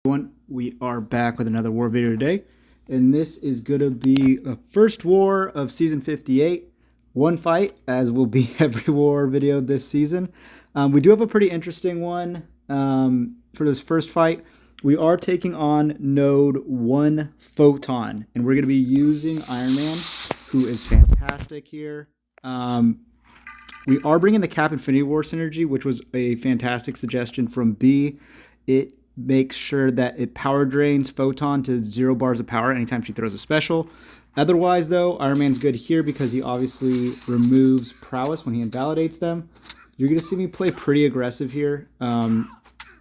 Everyone, we are back with another war video today, and this is gonna be a first war of season 58. One fight, as will be every war video this season. We do have a pretty interesting one for this first fight. We are taking on Node 1 Photon, and we're gonna be using Iron Man, who is fantastic here. We are bringing the Cap Infinity War synergy, which was a fantastic suggestion from B. It makes sure that it power drains Photon to 0 bars of power anytime she throws a special. Otherwise, though, Iron Man's good here because he obviously removes prowess when he invalidates them. You're going to see me play pretty aggressive here. I'm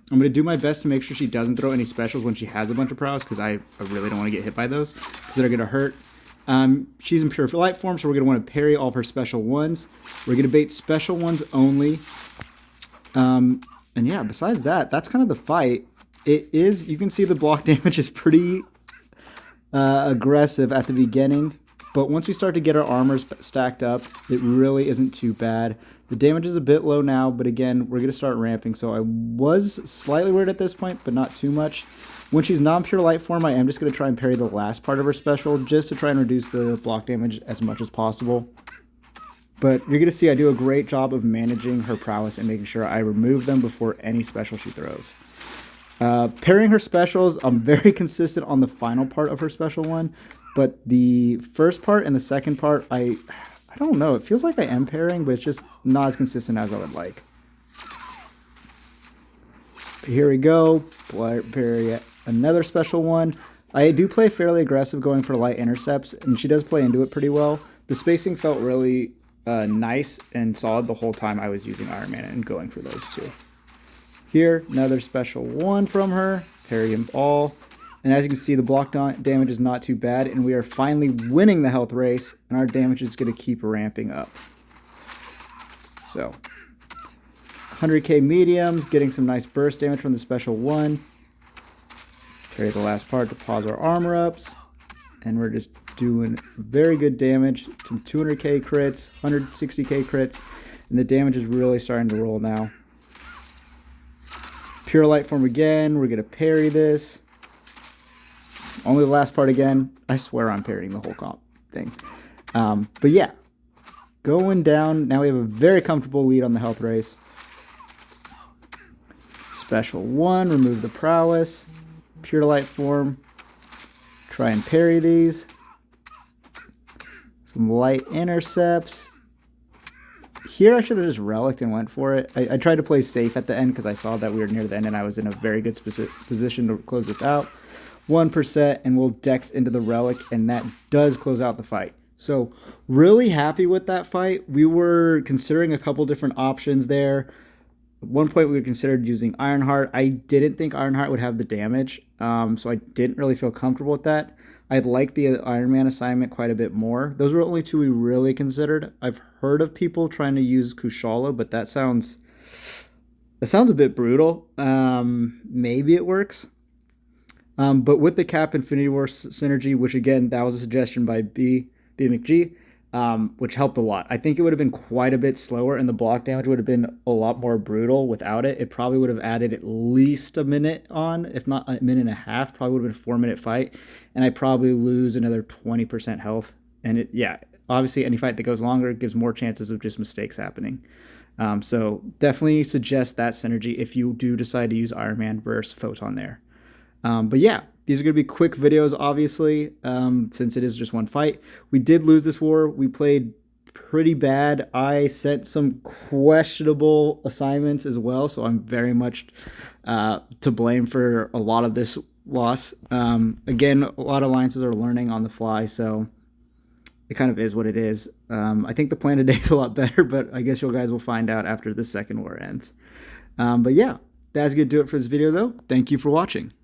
going to do my best to make sure she doesn't throw any specials when she has a bunch of prowess because I really don't want to get hit by those because they're going to hurt. She's in pure light form, so we're going to want to parry all of her special ones. We're going to bait special ones only. And yeah, besides that, that's kind of the fight. It is, you can see the block damage is pretty aggressive at the beginning, but once we start to get our armors stacked up, it really isn't too bad. The damage is a bit low now, but again, we're going to start ramping, so I was slightly worried at this point, but not too much. When she's non-pure light form, I am just going to try and parry the last part of her special, just to try and reduce the block damage as much as possible. But you're going to see I do a great job of managing her prowess and making sure I remove them before any special she throws. Parrying her specials, I'm very consistent on the final part of her special one, but the first part and the second part, I don't know. It feels like I am parrying, but it's just not as consistent as I would like. Here we go. Parry another special one. I do play fairly aggressive going for light intercepts, and she does play into it pretty well. The spacing felt really nice and solid the whole time I was using Iron Man and going for those two. Here, another special one from her. Parry them all. And as you can see, the block damage is not too bad, and we are finally winning the health race, and our damage is going to keep ramping up. So, 100k mediums, getting some nice burst damage from the special one. Parry the last part to pause our armor ups, and we're just doing very good damage. Some 200k crits, 160k crits, and the damage is really starting to roll now. Pure light form again. We're going to parry this. Only the last part again. I swear I'm parrying the whole comp thing. But yeah, going down. Now we have a very comfortable lead on the health race. Special one, remove the prowess. Pure light form. Try and parry these. Some light intercepts. Here I should have just relicked and went for it. I tried to play safe at the end because I saw that we were near the end and I was in a very good position to close this out. 1% and we'll dex into the relic, and that does close out the fight. So really happy with that fight. We were considering a couple different options there. At one point we considered using Ironheart. I didn't think Ironheart would have the damage, so I didn't really feel comfortable with that. I'd like the Iron Man assignment quite a bit more. Those were only two we really considered. I've heard of people trying to use Kushala, but that sounds a bit brutal. Maybe it works. But with the Cap Infinity War synergy, which again, that was a suggestion by B McG, which helped a lot. I think it would have been quite a bit slower, and the block damage would have been a lot more brutal without it. It probably would have added at least a minute on, if not a minute and a half. Probably would have been a 4-minute fight, and I probably lose another 20% health. And yeah, obviously any fight that goes longer gives more chances of just mistakes happening. So definitely suggest that synergy if you do decide to use Iron Man versus Photon there. But yeah, these are going to be quick videos, obviously, since it is just one fight. We did lose this war. We played pretty bad. I sent some questionable assignments as well, so I'm very much to blame for a lot of this loss. Again, a lot of alliances are learning on the fly, so it kind of is what it is. I think the plan today is a lot better, but I guess you guys will find out after the second war ends. But yeah, that's going to do it for this video, though. Thank you for watching.